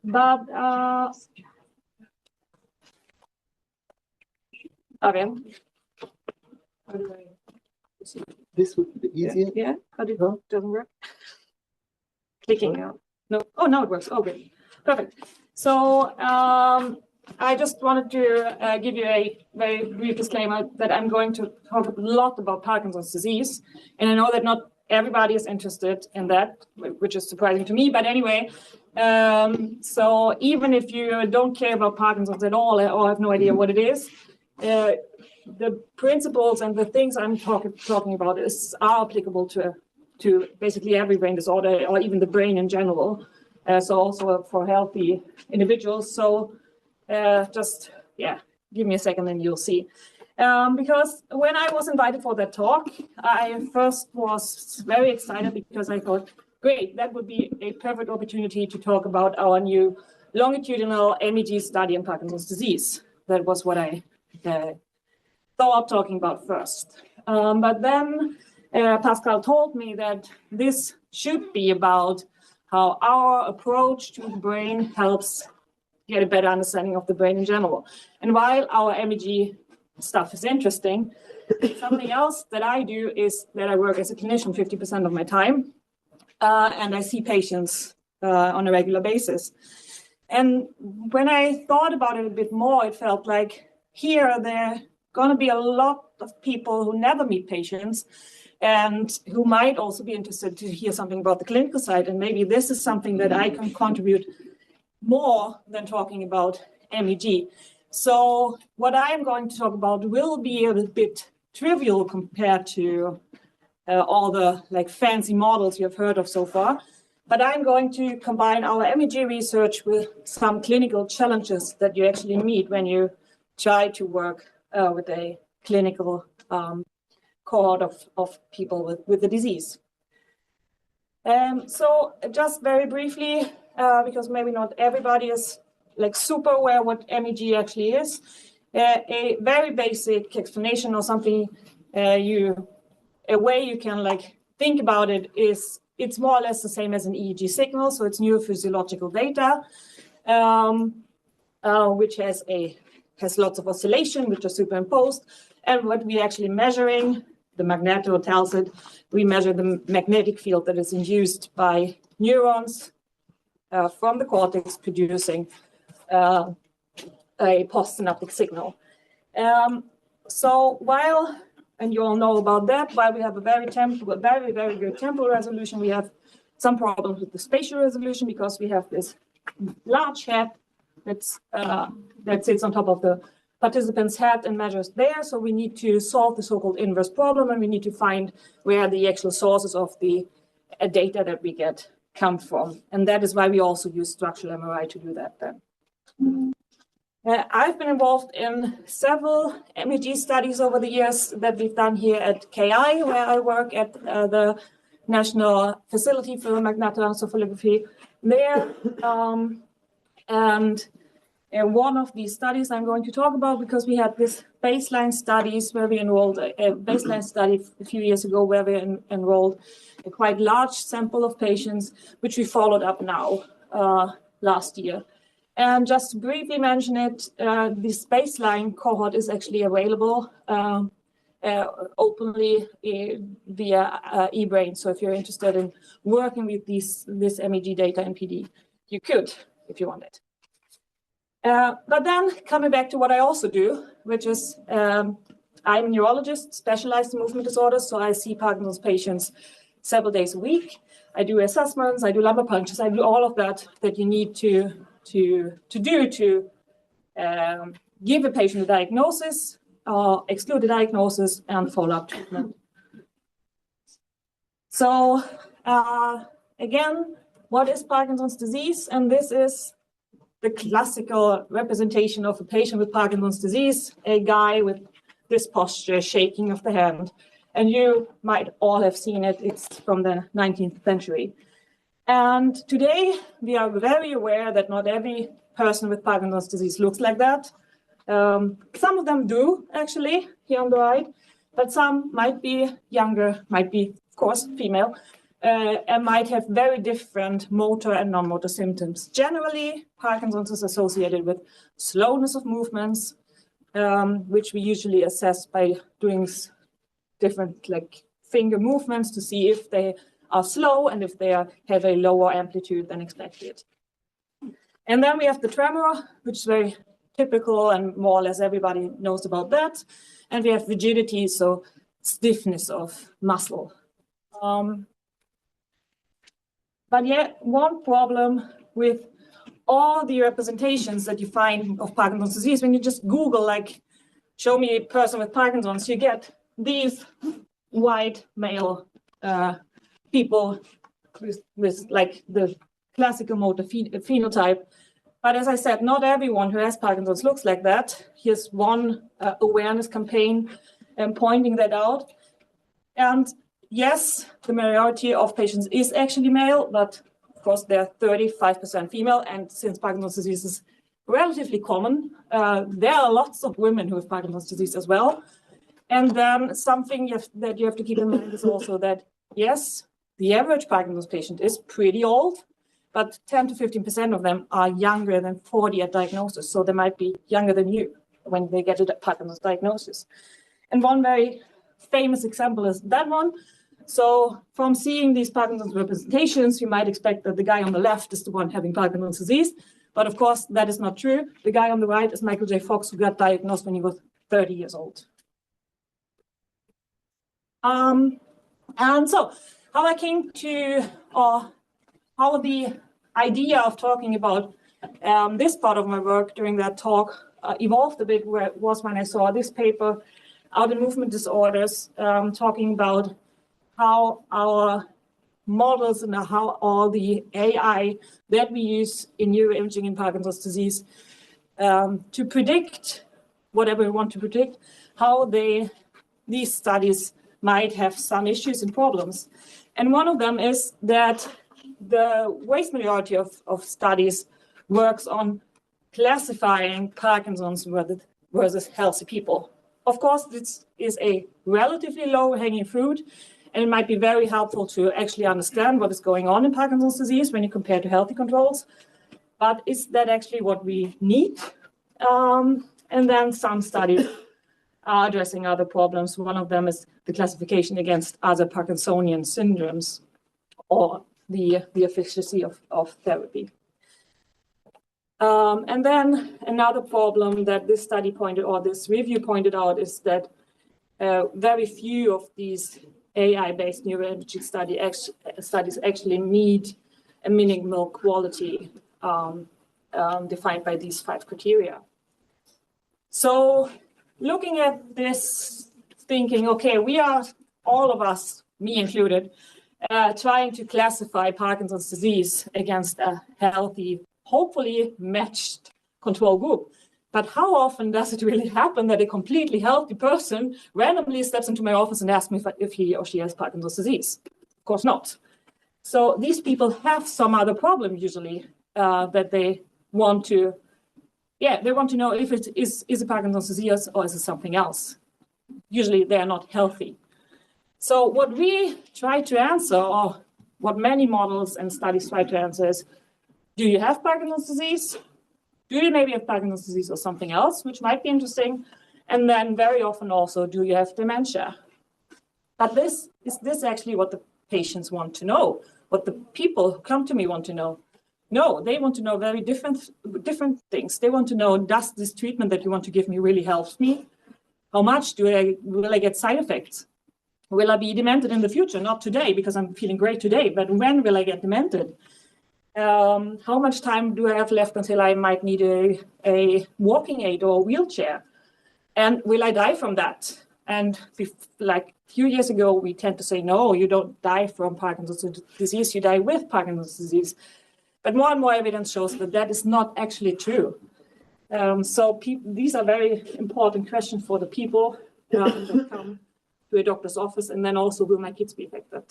But okay. This would be the easier. Yeah, but it doesn't work. Clicking out. No. Oh, now it works. Okay, perfect. So I just wanted to give you a very brief disclaimer that I'm going to talk a lot about Parkinson's disease, and I know that not everybody is interested in that, which is surprising to me. But anyway, so even if you don't care about Parkinson's at all or have no idea what it is, the principles and the things I'm talking about are applicable to basically every brain disorder or even the brain in general. So also for healthy individuals. So just, give me a second and you'll see. Because when I was invited for that talk, I first was very excited because I thought, great, that would be a perfect opportunity to talk about our new longitudinal MEG study in Parkinson's disease. That was what I thought talking about first. But then Pascal told me that this should be about how our approach to the brain helps get a better understanding of the brain in general. And while our MEG stuff is interesting, something else that I do is that I work as a clinician 50% of my time, and I see patients on a regular basis. And when I thought about it a bit more, it felt like here there are going to be a lot of people who never meet patients and who might also be interested to hear something about the clinical side. And maybe this is something that I can contribute more than talking about MEG. So what I'm going to talk about will be a bit trivial compared to all the fancy models you've heard of so far. But I'm going to combine our MEG research with some clinical challenges that you actually meet when you try to work with a clinical cohort of people with the disease. So just very briefly, because maybe not everybody is super aware what MEG actually is, a very basic explanation or something, a way you can think about it is it's more or less the same as an EEG signal. So it's neurophysiological data, which has lots of oscillation, which are superimposed. And what we're actually measuring, the magneto tells it, we measure the magnetic field that is induced by neurons from the cortex producing a postsynaptic signal. So while, and you all know about that, while we have a very good temporal resolution, we have some problems with the spatial resolution because we have this large head that sits on top of the participant's head and measures there. So we need to solve the so-called inverse problem, and we need to find where the actual sources of the data that we get come from. And that is why we also use structural MRI to do that then. I've been involved in several MEG studies over the years that we've done here at KI, where I work at the National Facility for Magnetoencephalography there. And one of these studies I'm going to talk about, because we had this baseline studies where we enrolled a baseline study a few years ago where we enrolled a quite large sample of patients, which we followed up now last year. And just to briefly mention it, this baseline cohort is actually available openly via eBrain. So if you're interested in working with this MEG data in PD, you could if you want it. But then coming back to what I also do, which is I'm a neurologist specialized in movement disorders. So I see Parkinson's patients several days a week. I do assessments, I do lumbar punctures, I do all of that you need to do to give a patient a diagnosis, exclude the diagnosis, and follow up treatment. So again, what is Parkinson's disease? And this is the classical representation of a patient with Parkinson's disease, a guy with this posture, shaking of the hand. And you might all have seen it. It's from the 19th century. And today, we are very aware that not every person with Parkinson's disease looks like that. Some of them do, actually, here on the right. But some might be younger, might be, of course, female. and might have very different motor and non-motor symptoms. Generally, Parkinson's is associated with slowness of movements, which we usually assess by doing different like finger movements to see if they are slow and if they have a lower amplitude than expected. And then we have the tremor, which is very typical and more or less everybody knows about that. And we have rigidity, so stiffness of muscle. But yet, one problem with all the representations that you find of Parkinson's disease, when you just Google, like, show me a person with Parkinson's, you get these white male people with like the classical motor phenotype. But as I said, not everyone who has Parkinson's looks like that. Here's one awareness campaign pointing that out. And yes, the majority of patients is actually male, but of course they're 35% female. And since Parkinson's disease is relatively common, there are lots of women who have Parkinson's disease as well. And then something that you have to keep in mind is also that, yes, the average Parkinson's patient is pretty old, but 10 to 15% of them are younger than 40 at diagnosis. So they might be younger than you when they get a Parkinson's diagnosis. And one very famous example is that one. So from seeing these Parkinson's representations, you might expect that the guy on the left is the one having Parkinson's disease. But of course, that is not true. The guy on the right is Michael J. Fox, who got diagnosed when he was 30 years old. And so how I came to, or how the idea of talking about this part of my work during that talk evolved a bit, was when I saw this paper out in movement disorders, talking about how our models and how all the AI that we use in neuroimaging in Parkinson's disease to predict whatever we want to predict, how these studies might have some issues and problems. And one of them is that the vast majority of studies works on classifying Parkinson's versus healthy people. Of course, this is a relatively low-hanging fruit, and it might be very helpful to actually understand what is going on in Parkinson's disease when you compare to healthy controls. But is that actually what we need? And then some studies are addressing other problems. One of them is the classification against other Parkinsonian syndromes or the efficacy of therapy. And then another problem that this study pointed, or this review pointed out, is that very few of these AI-based neuroimaging studies actually meet a minimal quality defined by these 5 criteria. So looking at this, thinking, okay, we are, all of us, me included, trying to classify Parkinson's disease against a healthy, hopefully matched control group. But how often does it really happen that a completely healthy person randomly steps into my office and asks me if he or she has Parkinson's disease? Of course not. So these people have some other problem usually that they want to, they want to know if it is a Parkinson's disease or is it something else. Usually they are not healthy. So what we try to answer, or what many models and studies try to answer, is, do you have Parkinson's disease? Do you maybe have Parkinson's disease or something else, which might be interesting? And then very often also, do you have dementia? But is this actually what the patients want to know? What the people who come to me want to know? No, they want to know very different things. They want to know, does this treatment that you want to give me really help me? How much will I get side effects? Will I be demented in the future? Not today, because I'm feeling great today, but when will I get demented? How much time do I have left until I might need a walking aid or a wheelchair? And will I die from that? And like a few years ago, we tend to say, no, you don't die from Parkinson's disease, you die with Parkinson's disease. But more and more evidence shows that that is not actually true. So these are very important questions for the people that come to a doctor's office, and then also, will my kids be affected?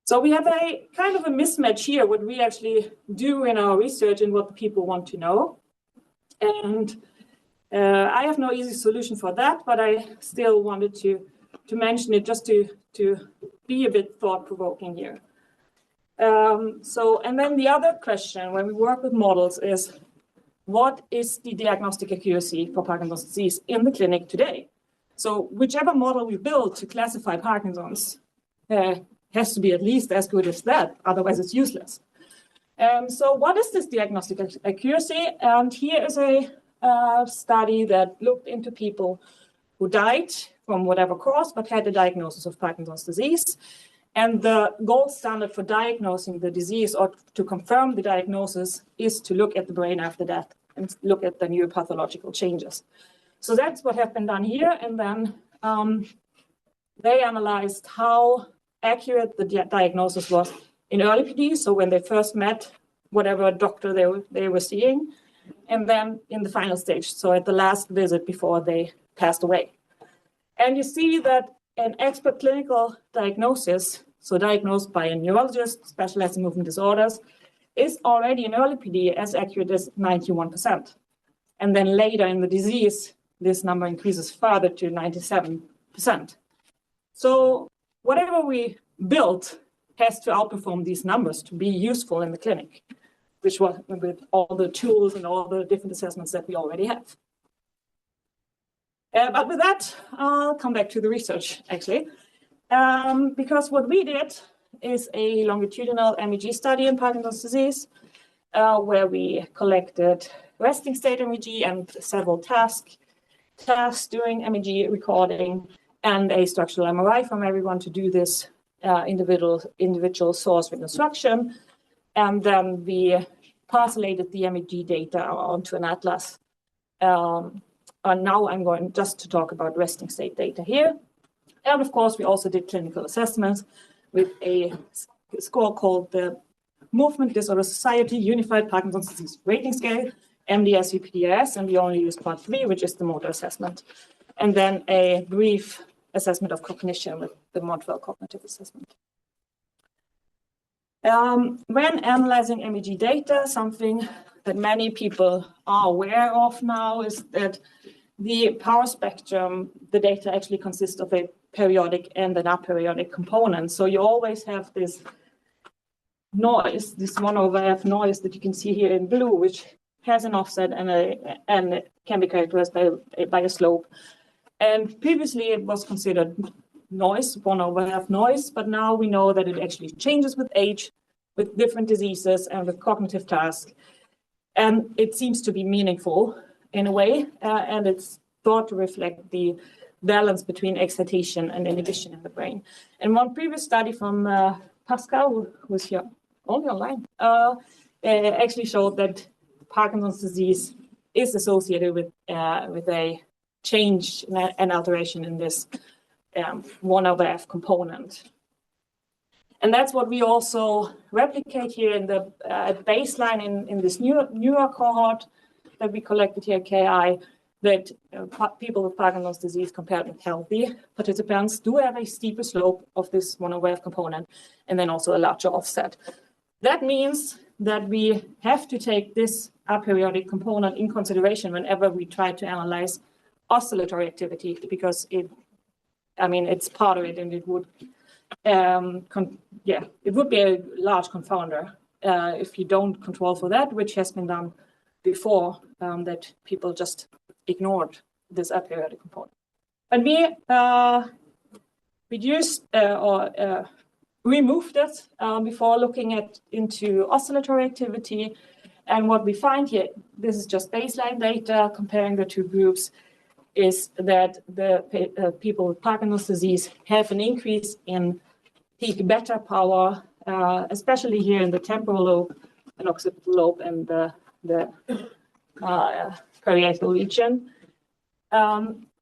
So we have a kind of a mismatch here, what we actually do in our research and what the people want to know. And I have no easy solution for that, but I still wanted to to mention it just to be a bit thought-provoking here. And then the other question when we work with models is, what is the diagnostic accuracy for Parkinson's disease in the clinic today? So whichever model we build to classify Parkinson's has to be at least as good as that, otherwise it's useless. So what is this diagnostic accuracy? And here is a study that looked into people who died from whatever cause, but had a diagnosis of Parkinson's disease. And the gold standard for diagnosing the disease or to confirm the diagnosis is to look at the brain after death and look at the neuropathological changes. So that's what has been done here. And then they analyzed how accurate the diagnosis was in early PD, so when they first met whatever doctor they were seeing, and then in the final stage, so at the last visit before they passed away. And you see that an expert clinical diagnosis, so diagnosed by a neurologist specialized in movement disorders, is already in early PD as accurate as 91%. And then later in the disease, this number increases further to 97%. So whatever we built has to outperform these numbers to be useful in the clinic, which was with all the tools and all the different assessments that we already have. But with that, I'll come back to the research, actually, because what we did is a longitudinal MEG study in Parkinson's disease, where we collected resting state MEG and several tasks doing MEG recording and a structural MRI from everyone to do this individual source with instruction. And then we parcellated the MEG data onto an atlas. And now I'm going just to talk about resting state data here. And of course, we also did clinical assessments with a score called the Movement Disorder Society Unified Parkinson's Disease Rating Scale, MDS-UPDRS, and we only used part 3, which is the motor assessment. And then a brief assessment of cognition with the Montreal Cognitive Assessment. When analyzing MEG data, something that many people are aware of now is that the power spectrum, the data actually consists of a periodic and an aperiodic component. So you always have this noise, this 1/f noise that you can see here in blue, which has an offset and it can be characterized by a slope. And previously it was considered noise, 1/f noise, but now we know that it actually changes with age, with different diseases and with cognitive tasks. And it seems to be meaningful in a way, and it's thought to reflect the balance between excitation and inhibition in the brain. And one previous study from Pascal, who was here only online, actually showed that Parkinson's disease is associated with a change and alteration in this 1/f component. And that's what we also replicate here in the baseline in this newer cohort that we collected here at KI, that people with Parkinson's disease compared with healthy participants do have a steeper slope of this 1/f component and then also a larger offset. That means that we have to take this aperiodic component in consideration whenever we try to analyze oscillatory activity, because it's part of it, and it would it would be a large confounder if you don't control for that, which has been done before, that people just ignored this aperiodic component. But we reduced or removed it before looking into oscillatory activity. And what we find here, this is just baseline data comparing the two groups, is that the people with Parkinson's disease have an increase in peak beta power, especially here in the temporal lobe and occipital lobe and the parietal region,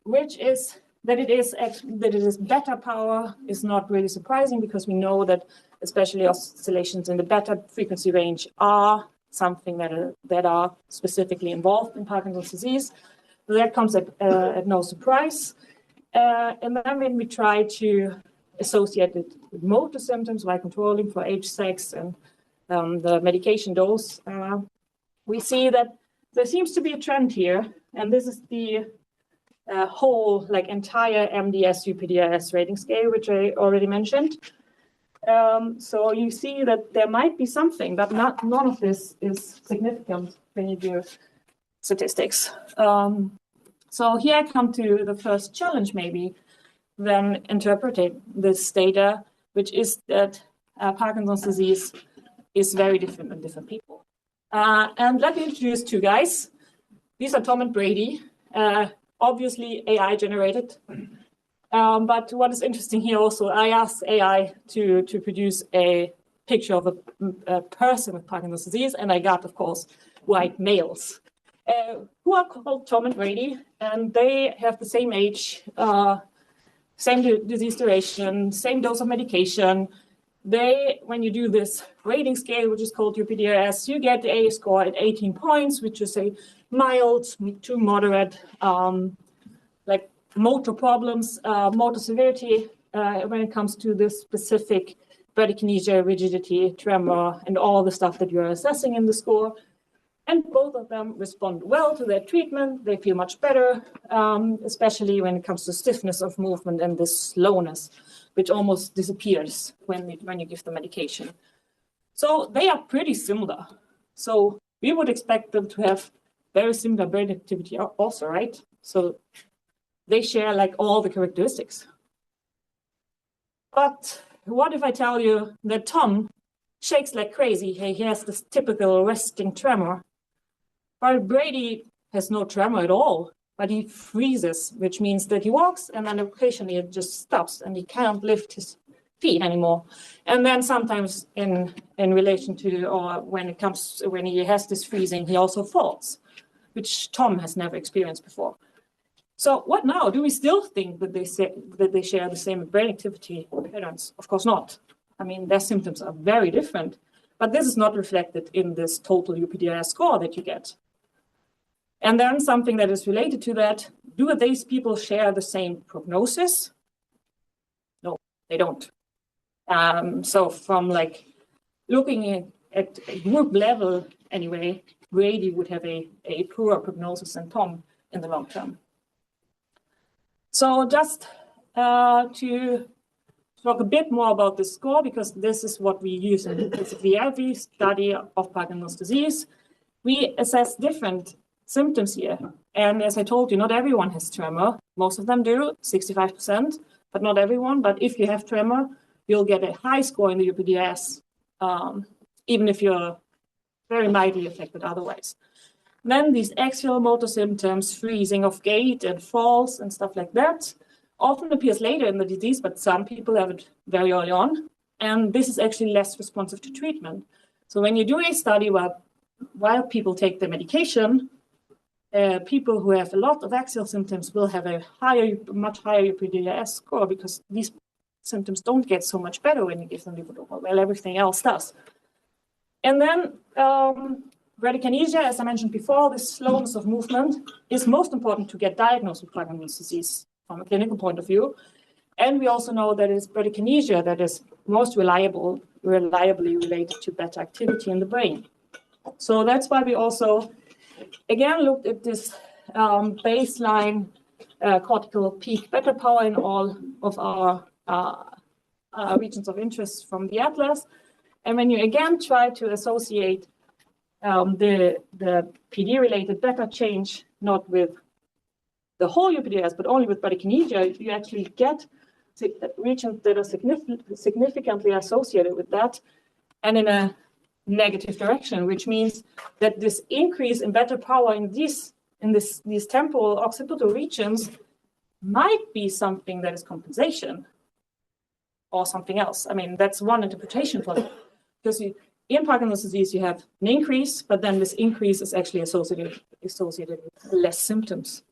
which is that it is beta power is not really surprising, because we know that especially oscillations in the beta frequency range are something that are specifically involved in Parkinson's disease. So that comes at no surprise. And then when we try to associate it with motor symptoms by controlling for age, sex, and the medication dose, we see that there seems to be a trend here. And this is the whole, like entire MDS-UPDRS rating scale, which I already mentioned. So you see that there might be something, but none of this is significant when you do statistics. So here I come to the first challenge, maybe, when interpreting this data, which is that Parkinson's disease is very different in different people. And let me introduce two guys. These are Tom and Brady, obviously AI generated. But what is interesting here also, I asked AI to produce a picture of a person with Parkinson's disease, and I got, of course, white males who are called Tom and Brady, and they have the same age, same disease duration, same dose of medication. When you do this rating scale, which is called UPDRS, you get a score at 18 points, which is a mild to moderate, like motor problems, motor severity when it comes to this specific bradykinesia, rigidity, tremor, and all the stuff that you're assessing in the score. And both of them respond well to their treatment. They feel much better, especially when it comes to stiffness of movement and this slowness, which almost disappears when you give the medication. So they are pretty similar. So we would expect them to have very similar brain activity also, right? So they share like all the characteristics. But what if I tell you that Tom shakes like crazy? He has this typical resting tremor. While Brady has no tremor at all, but he freezes, which means that he walks and then occasionally it just stops and he can't lift his feet anymore. And then sometimes in relation to, or when he has this freezing, he also falls, which Tom has never experienced before. So what now? Do we still think that they share the same brain activity patterns? Of course not. I mean, their symptoms are very different, but this is not reflected in this total UPDRS score that you get. And then something that is related to that, do these people share the same prognosis? No, they don't. So from like looking at a group level anyway, Brady would have a poorer prognosis than Tom in the long term. So just to talk a bit more about this score, because this is what we use in basically every study of Parkinson's disease. We assess different symptoms here. And as I told you, not everyone has tremor. Most of them do, 65%, but not everyone. But if you have tremor, you'll get a high score in the UPDRS, even if you're very mildly affected otherwise. Then these axial motor symptoms, freezing of gait and falls and stuff like that, often appears later in the disease, but some people have it very early on. And this is actually less responsive to treatment. So when you do a study while people take the medication, people who have a lot of axial symptoms will have a much higher UPDRS score because these symptoms don't get so much better when you give them levodopa, while everything else does. And then bradykinesia, as I mentioned before, this slowness of movement is most important to get diagnosed with Parkinson's disease from a clinical point of view. And we also know that it's bradykinesia that is most reliably related to better activity in the brain. So that's why we also, again, looked at this baseline cortical peak beta power in all of our regions of interest from the atlas. And when you again try to associate the PD-related beta change, not with the whole UPDRS, but only with bradykinesia, you actually get regions that are significantly associated with that and in a negative direction, which means that this increase in beta power in these temporal occipital regions might be something that is compensation or something else. I mean, that's one interpretation for it. Because in Parkinson's disease, you have an increase, but then this increase is actually associated with less symptoms.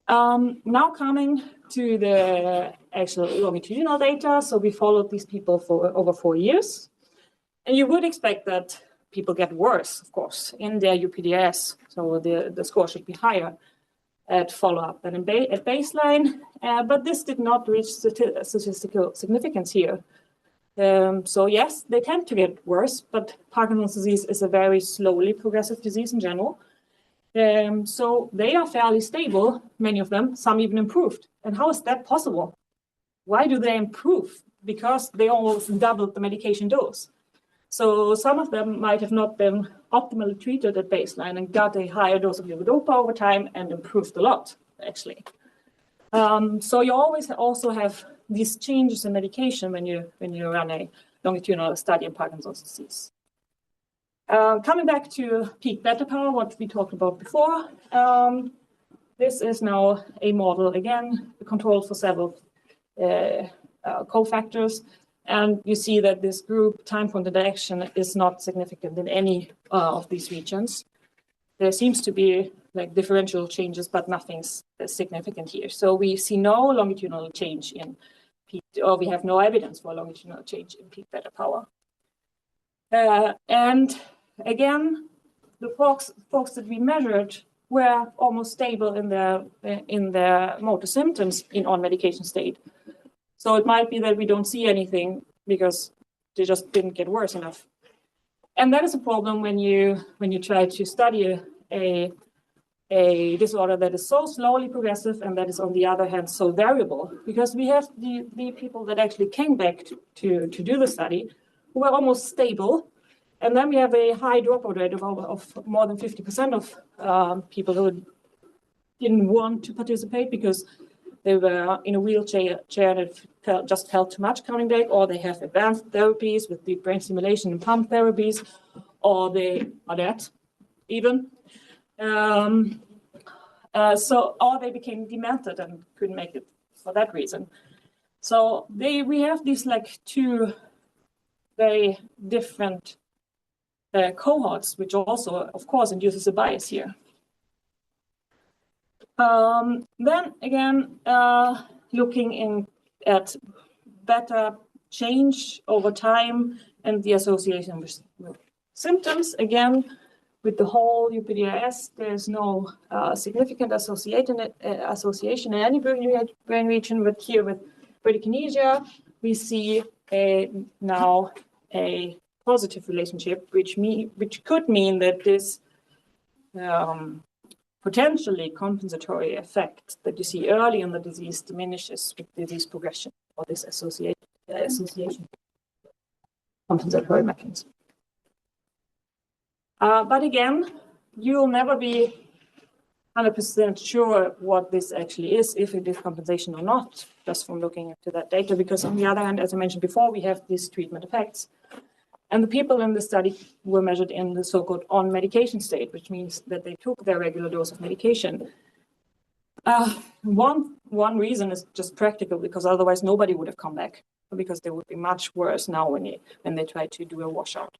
Now coming to the actual longitudinal data. So we followed these people for over 4 years. And you would expect that people get worse, of course, in their UPDRS. So the score should be higher at follow-up than at baseline. But this did not reach statistical significance here. So yes, they tend to get worse, but Parkinson's disease is a very slowly progressive disease in general. So they are fairly stable, many of them, some even improved. And how is that possible? Why do they improve? Because they almost doubled the medication dose. So some of them might have not been optimally treated at baseline and got a higher dose of levodopa over time and improved a lot, actually. So you always also have these changes in medication when you run a longitudinal study in Parkinson's disease. Coming back to peak beta power, what we talked about before, this is now a model, again, controlled for several cofactors. And you see that this group time point interaction is not significant in any of these regions. There seems to be like differential changes, but nothing's significant here. So we see no longitudinal change in peak, or we have no evidence for longitudinal change in peak beta power. And again, the folks that we measured were almost stable in their motor symptoms in on medication state. So it might be that we don't see anything because they just didn't get worse enough. And that is a problem when you try to study a disorder that is so slowly progressive and that is on the other hand so variable, because we have the people that actually came back to do the study who were almost stable, and then we have a high dropout rate of more than 50% of people who didn't want to participate because they were in a wheelchair that just felt too much coming back, or they have advanced therapies with deep brain stimulation and pump therapies, or they are dead even. Or they became demented and couldn't make it for that reason. So we have these like two very different cohorts, which also, of course, induces a bias here. Then again, looking at better change over time and the association with symptoms, again, with the whole UPDRS, there's no significant association in any brain region. But here with bradykinesia, we see now a positive relationship, which could mean that this potentially compensatory effect that you see early in the disease diminishes with disease progression, or this association compensatory mechanism. But again, you'll never be 100% sure what this actually is, if it is compensation or not, just from looking into that data, because on the other hand, as I mentioned before, we have these treatment effects. And the people in the study were measured in the so-called on medication state, which means that they took their regular dose of medication. One reason is just practical, because otherwise nobody would have come back, because they would be much worse now when they try to do a washout.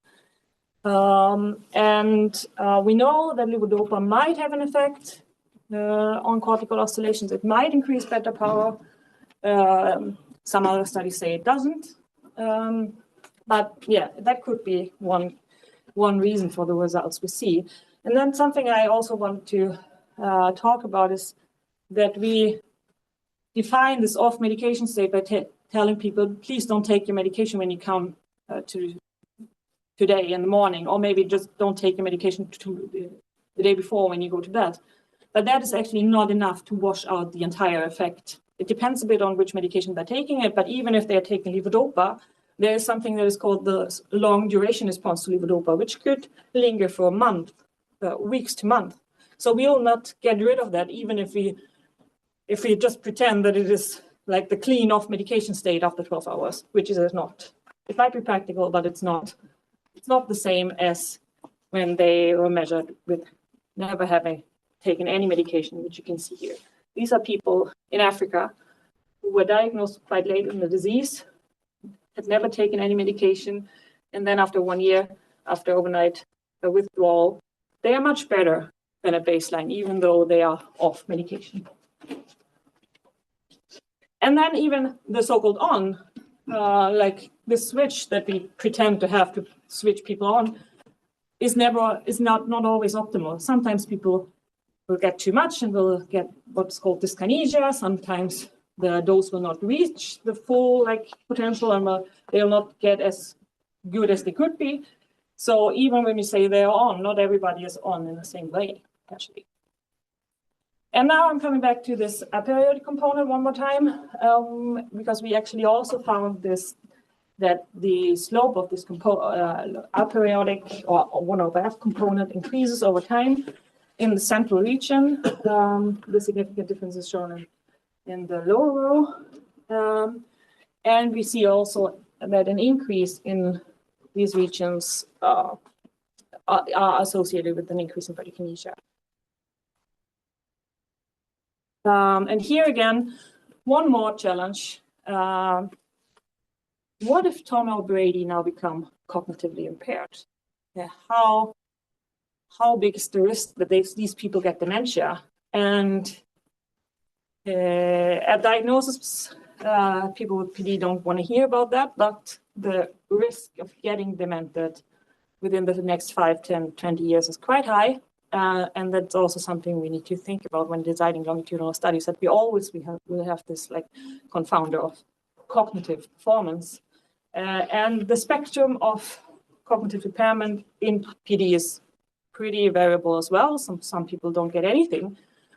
We know that levodopa might have an effect on cortical oscillations. It might increase beta power. Some other studies say it doesn't. But yeah, that could be one reason for the results we see. And then something I also want to talk about is that we define this off medication state by telling people, please don't take your medication when you come today in the morning, or maybe just don't take your medication the day before when you go to bed. But that is actually not enough to wash out the entire effect. It depends a bit on which medication they're taking it, but even if they're taking levodopa, there is something that is called the long duration response to levodopa, which could linger for a month, weeks to months. So we will not get rid of that, even if we just pretend that it is like the clean off medication state after 12 hours, which it is not. It might be practical, but it's not. It's not the same as when they were measured with never having taken any medication, which you can see here. These are people in Africa who were diagnosed quite late in the disease, had never taken any medication, and then after 1 year, after overnight withdrawal, they are much better than at baseline, even though they are off medication. And then even the so-called on, like the switch that we pretend to have to switch people on, is not always optimal. Sometimes people will get too much and will get what's called dyskinesia. Sometimes the dose will not reach the full potential, and they'll not get as good as they could be. So even when we say they're on, not everybody is on in the same way. potentially. And now I'm coming back to this aperiodic component one more time, because we actually also found this, that the slope of this aperiodic or 1/f component increases over time in the central region. The significant difference is shown in the lower row. And we see also that an increase in these regions are associated with an increase in bradykinesia. And here again, one more challenge. What if Tom or Brady now become cognitively impaired? Yeah, how big is the risk that these people get dementia? And at diagnosis, people with PD don't want to hear about that, but the risk of getting demented within the next 5, 10, 20 years is quite high. And that's also something we need to think about when designing longitudinal studies, that we will have this like confounder of cognitive performance. And the spectrum of cognitive impairment in PD is pretty variable as well. Some people don't get anything,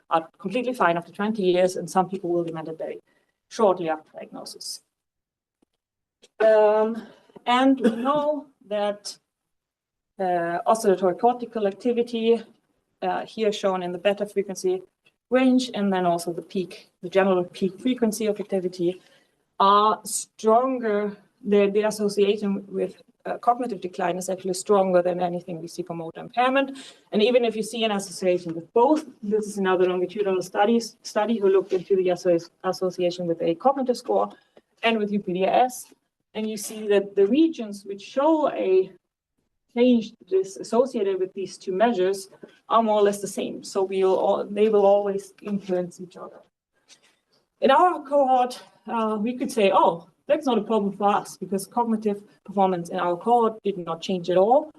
are completely fine after 20 years, and some people will be demented very shortly after diagnosis. And we know that oscillatory cortical activity, here shown in the beta frequency range, and then also the general peak frequency of activity, are stronger. The association with cognitive decline is actually stronger than anything we see for motor impairment. And even if you see an association with both, this is another longitudinal study who looked into the association with a cognitive score and with UPDRS, and you see that the regions which show a change is associated with these two measures are more or less the same. So they will always influence each other. In our cohort, we could say, oh, that's not a problem for us because cognitive performance in our cohort did not change at all.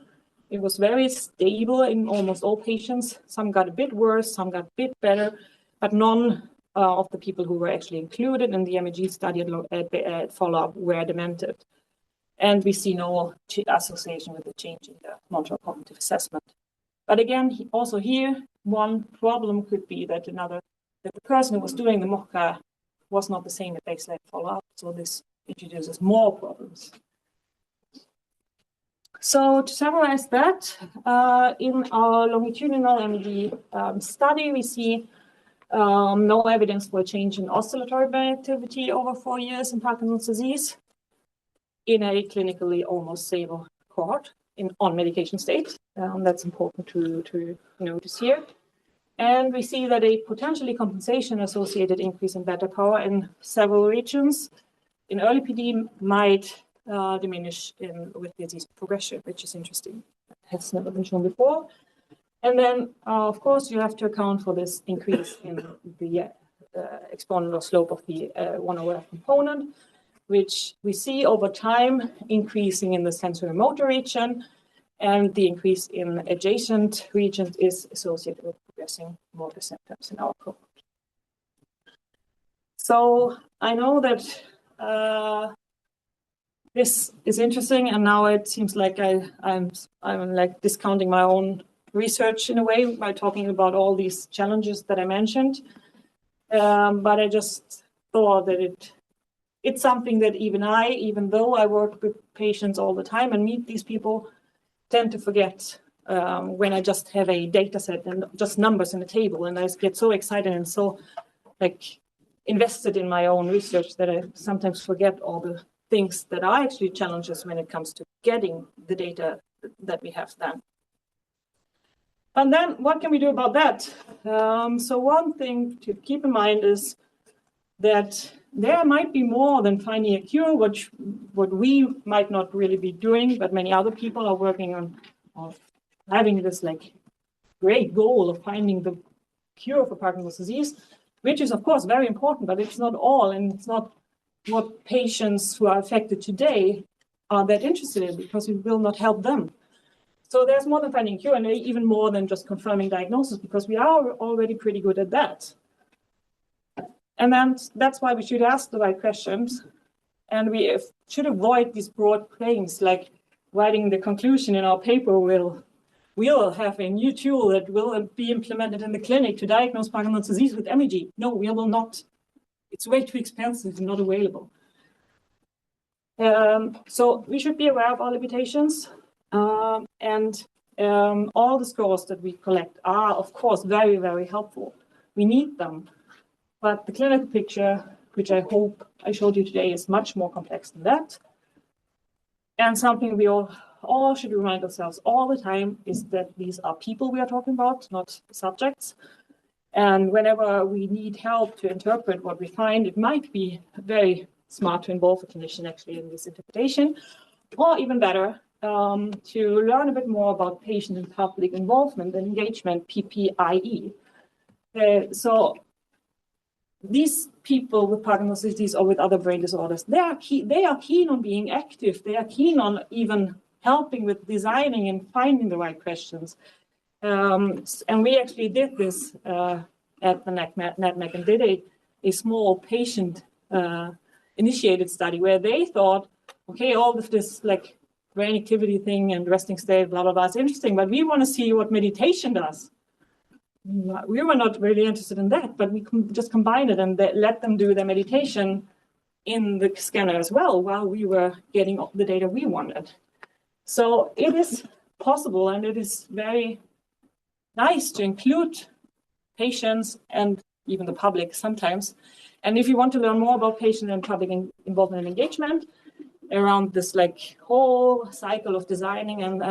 It was very stable in almost all patients. Some got a bit worse, some got a bit better, but none of the people who were actually included in the MEG study at follow-up were demented. And we see no association with the change in the Montreal Cognitive Assessment. But again, also here, one problem could be that the person who was doing the MOCA was not the same at baseline follow-up. So this introduces more problems. So to summarize that, in our longitudinal MEG study, we see no evidence for a change in oscillatory brain activity over 4 years in Parkinson's disease in a clinically almost stable cohort on medication state. That's important to notice here. And we see that a potentially compensation-associated increase in beta power in several regions in early PD might diminish with disease progression, which is interesting. It has never been shown before. And then, of course, you have to account for this increase in the exponential slope of the 1/f component, which we see over time increasing in the sensory motor region, and the increase in adjacent regions is associated with progressing motor symptoms in our cohort. So I know that this is interesting, and now it seems like I'm like discounting my own research in a way by talking about all these challenges that I mentioned. But I just thought that it's something that even though I work with patients all the time and meet these people, tend to forget when I just have a data set and just numbers in a table, and I get so excited and so like invested in my own research that I sometimes forget all the things that are actually challenges when it comes to getting the data that we have then. And then what can we do about that? So one thing to keep in mind is that there might be more than finding a cure, what we might not really be doing, but many other people are working on having this like great goal of finding the cure for Parkinson's disease, which is of course very important, but it's not all, and it's not what patients who are affected today are that interested in, because it will not help them. So there's more than finding a cure, and even more than just confirming diagnosis, because we are already pretty good at that. And then that's why we should ask the right questions, and we should avoid these broad claims like writing the conclusion in our paper will we'll have a new tool that will be implemented in the clinic to diagnose Parkinson's disease with MEG. No, we will not. It's way too expensive and not available. So we should be aware of our limitations, and all the scores that we collect are, of course, very, very helpful. We need them, but the clinical picture, which I hope I showed you today, is much more complex than that. And something we all should remind ourselves all the time is that these are people we are talking about, not subjects. And whenever we need help to interpret what we find, it might be very smart to involve a clinician actually in this interpretation, or even better, to learn a bit more about patient and public involvement and engagement, PPIE. So these people with Parkinson's disease or with other brain disorders, they are keen on being active. They are keen on even helping with designing and finding the right questions. And we actually did this at the NetMec and did a small patient initiated study where they thought, okay, all of this like brain activity thing and resting state, blah, blah, blah, is interesting, but we want to see what meditation does. We were not really interested in that, but we just combined it and let them do their meditation in the scanner as well while we were getting the data we wanted. So it is possible, and it is very nice to include patients and even the public sometimes. And if you want to learn more about patient and public involvement and engagement around this like whole cycle of designing and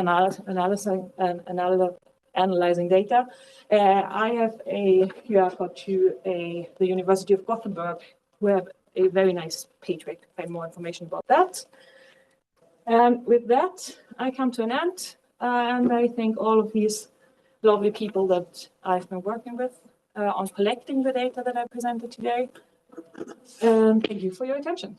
analyzing data, I have a QR code to the University of Gothenburg, who have a very nice page where you can find more information about that. And with that, I come to an end, and I thank all of these lovely people that I've been working with on collecting the data that I presented today. And thank you for your attention.